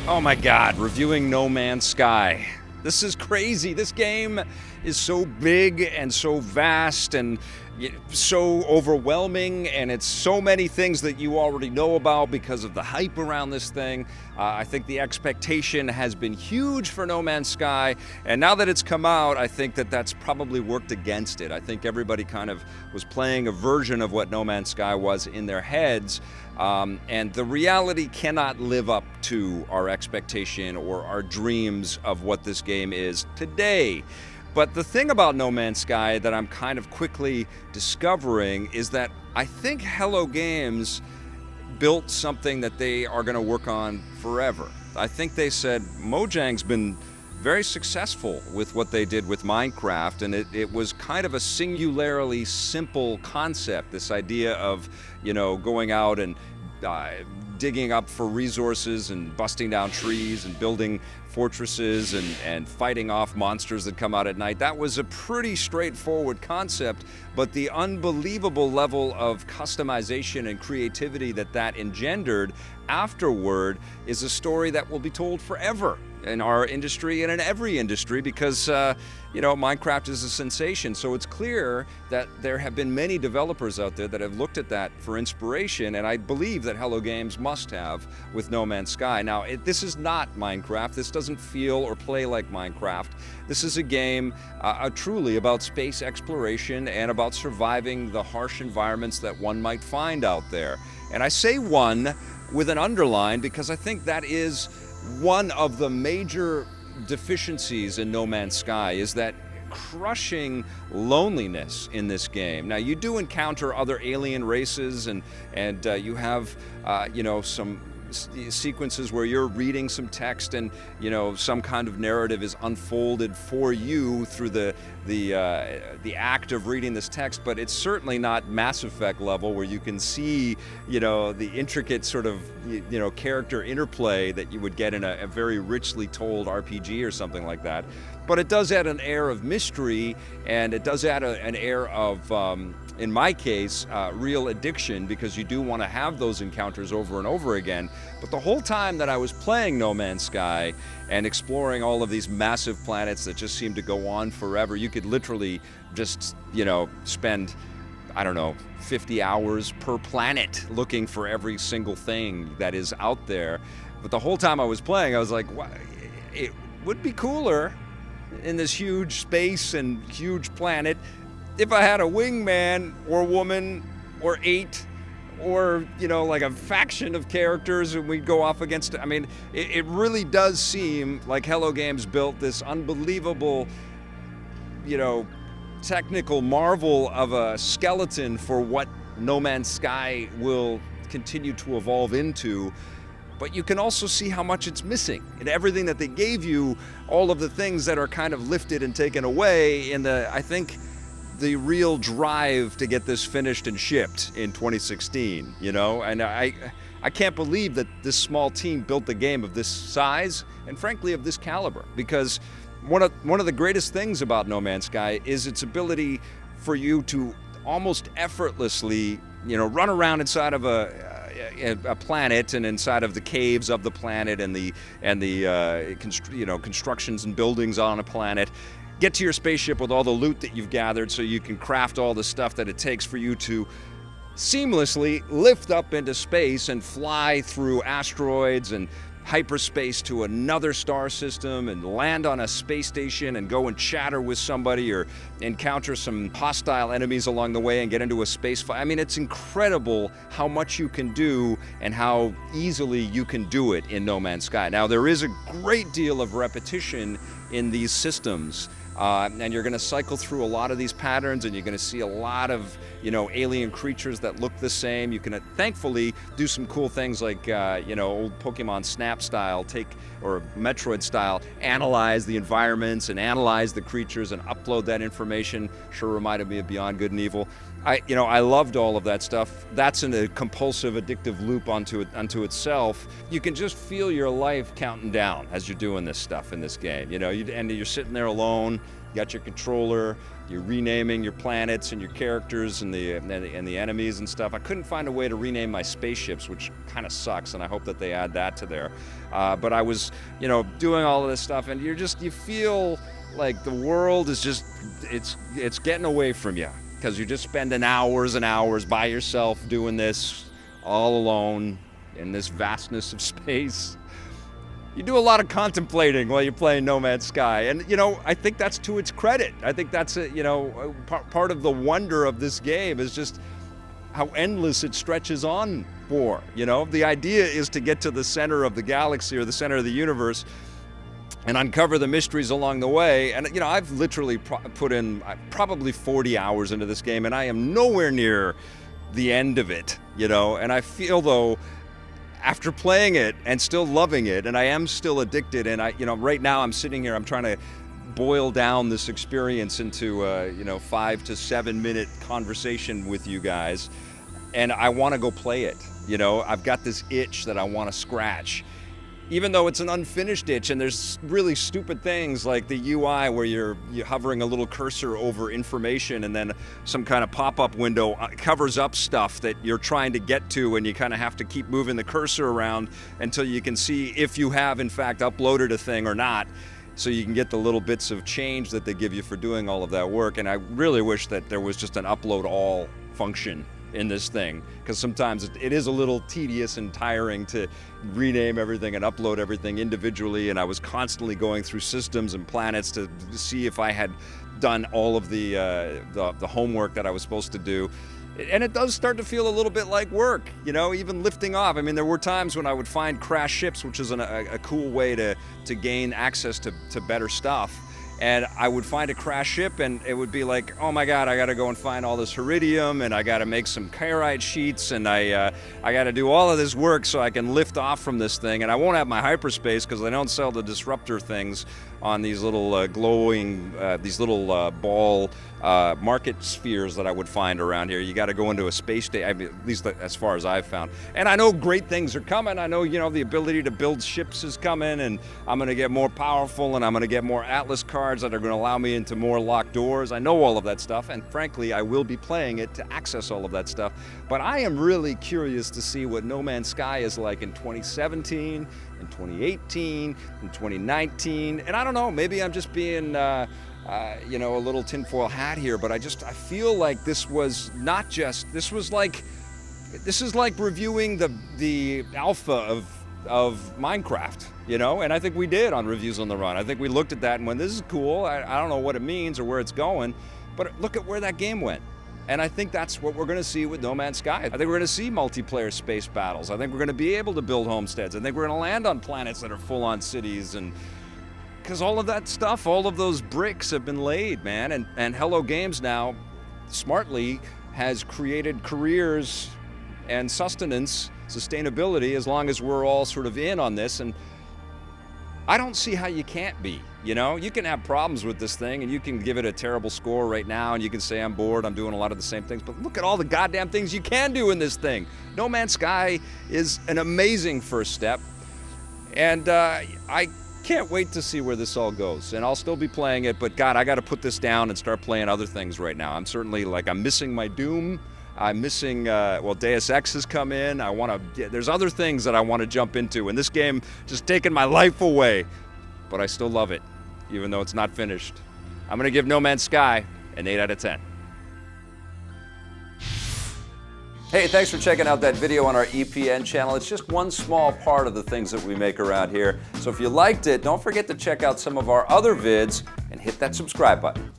Oh my God, reviewing No Man's Sky. This is crazy. This game is so big and so vast and so overwhelming, and it's so many things that you already know about because of the hype around this thing. I think the expectation has been huge for No Man's Sky, and now that it's come out, I think that that's probably worked against it. I think everybody kind of was playing a version of what No Man's Sky was in their heads, and the reality cannot live up to our expectation or our dreams of what this game is today. But the thing about No Man's Sky that I'm kind of quickly discovering is that I think Hello Games built something that they are going to work on forever. I think they said Mojang's been very successful with what they did with Minecraft, and it was kind of a singularly simple concept, this idea of, going out and digging up for resources and busting down trees and building fortresses and fighting off monsters that come out at night. That was a pretty straightforward concept, but the unbelievable level of customization and creativity that engendered afterward is a story that will be told forever in our industry and in every industry because, Minecraft is a sensation. So it's clear that there have been many developers out there that have looked at that for inspiration, and I believe that Hello Games must have with No Man's Sky. Now, this is not Minecraft. This doesn't feel or play like Minecraft. This is a game truly about space exploration and about surviving the harsh environments that one might find out there. And I say one with an underline because I think that is one of the major deficiencies in No Man's Sky is that crushing loneliness in this game. Now, you do encounter other alien races and you have, some sequences where you're reading some text and some kind of narrative is unfolded for you through the act of reading this text, but it's certainly not Mass Effect level where you can see the intricate sort of character interplay that you would get in a very richly told RPG or something like that. But it does add an air of mystery, and it does add an air of in my case, real addiction, because you do want to have those encounters over and over again. But the whole time that I was playing No Man's Sky and exploring all of these massive planets that just seem to go on forever, you could literally just, spend, 50 hours per planet looking for every single thing that is out there. But the whole time I was playing, I was like, it would be cooler in this huge space and huge planet if I had a wingman or woman or 8 or, like a faction of characters and we'd go off against it. I mean, it really does seem like Hello Games built this unbelievable, technical marvel of a skeleton for what No Man's Sky will continue to evolve into. But you can also see how much it's missing in everything that they gave you, all of the things that are kind of lifted and taken away in I think, the real drive to get this finished and shipped in 2016, and I can't believe that this small team built a game of this size and frankly of this caliber, because one of the greatest things about No Man's Sky is its ability for you to almost effortlessly, run around inside of a planet and inside of the caves of the planet and the constructions and buildings on a planet. Get to your spaceship with all the loot that you've gathered so you can craft all the stuff that it takes for you to seamlessly lift up into space and fly through asteroids and hyperspace to another star system and land on a space station and go and chatter with somebody or encounter some hostile enemies along the way and get into a space fight. I mean, it's incredible how much you can do and how easily you can do it in No Man's Sky. Now, there is a great deal of repetition in these systems. And you're going to cycle through a lot of these patterns, and you're going to see a lot of, alien creatures that look the same. You can thankfully do some cool things like, old Pokemon Snap style, or Metroid style, analyze the environments and analyze the creatures and upload that information. Sure reminded me of Beyond Good and Evil. I loved all of that stuff. That's a compulsive, addictive loop unto itself. You can just feel your life counting down as you're doing this stuff in this game. And you're sitting there alone. You got your controller. You're renaming your planets and your characters and the enemies and stuff. I couldn't find a way to rename my spaceships, which kind of sucks, and I hope that they add that to there. But I was, doing all of this stuff, and you feel like the world is just, it's getting away from you. Because you're just spending hours and hours by yourself doing this all alone in this vastness of space. You do a lot of contemplating while you're playing No Man's Sky. And, I think that's to its credit. I think that's, part of the wonder of this game is just how endless it stretches on for. The idea is to get to the center of the galaxy or the center of the universe and uncover the mysteries along the way. And, I've literally put in probably 40 hours into this game, and I am nowhere near the end of it, And I feel, though, after playing it and still loving it, and I am still addicted, and right now I'm sitting here, I'm trying to boil down this experience into a, 5 to 7 minute conversation with you guys, and I want to go play it. I've got this itch that I want to scratch. Even though it's an unfinished itch, and there's really stupid things like the UI where you're hovering a little cursor over information, and then some kind of pop-up window covers up stuff that you're trying to get to, and you kind of have to keep moving the cursor around until you can see if you have in fact uploaded a thing or not, so you can get the little bits of change that they give you for doing all of that work. And I really wish that there was just an upload all function in this thing, because sometimes it is a little tedious and tiring to rename everything and upload everything individually, and I was constantly going through systems and planets to see if I had done all of the homework that I was supposed to do. And it does start to feel a little bit like work, even lifting off. I mean, there were times when I would find crashed ships, which is a cool way to gain access to better stuff. And I would find a crashed ship, and it would be like, oh my God, I got to go and find all this Heridium, and I got to make some Chairite sheets, and I got to do all of this work so I can lift off from this thing. And I won't have my hyperspace because they don't sell the disruptor things on these little glowing, ball market spheres that I would find around here. You got to go into a space station, I mean, at least as far as I've found. And I know great things are coming. I know, the ability to build ships is coming, and I'm going to get more powerful, and I'm going to get more Atlas cards that are going to allow me into more locked doors. I know all of that stuff, and frankly, I will be playing it to access all of that stuff. But I am really curious to see what No Man's Sky is like in 2017, in 2018, in 2019, and I don't know, maybe I'm just being a little tinfoil hat here, but I feel like this is like reviewing the alpha of Minecraft, and I think we did on Reviews on the Run. I think we looked at that and went, this is cool, I don't know what it means or where it's going, but look at where that game went. And I think that's what we're going to see with No Man's Sky. I think we're going to see multiplayer space battles. I think we're going to be able to build homesteads. I think we're going to land on planets that are full-on cities, and because all of that stuff, all of those bricks have been laid, man. And Hello Games now, smartly, has created careers and sustainability, as long as we're all sort of in on this. And I don't see how you can't be. You can have problems with this thing, and you can give it a terrible score right now, and you can say, I'm bored, I'm doing a lot of the same things, but look at all the goddamn things you can do in this thing. No Man's Sky is an amazing first step, and I can't wait to see where this all goes. And I'll still be playing it, but God, I got to put this down and start playing other things right now. I'm certainly, I'm missing my Doom. I'm missing, Deus Ex has come in. There's other things that I want to jump into, and this game just taking my life away. But I still love it, even though it's not finished. I'm going to give No Man's Sky an 8 out of 10. Hey, thanks for checking out that video on our EPN channel. It's just one small part of the things that we make around here. So if you liked it, don't forget to check out some of our other vids and hit that subscribe button.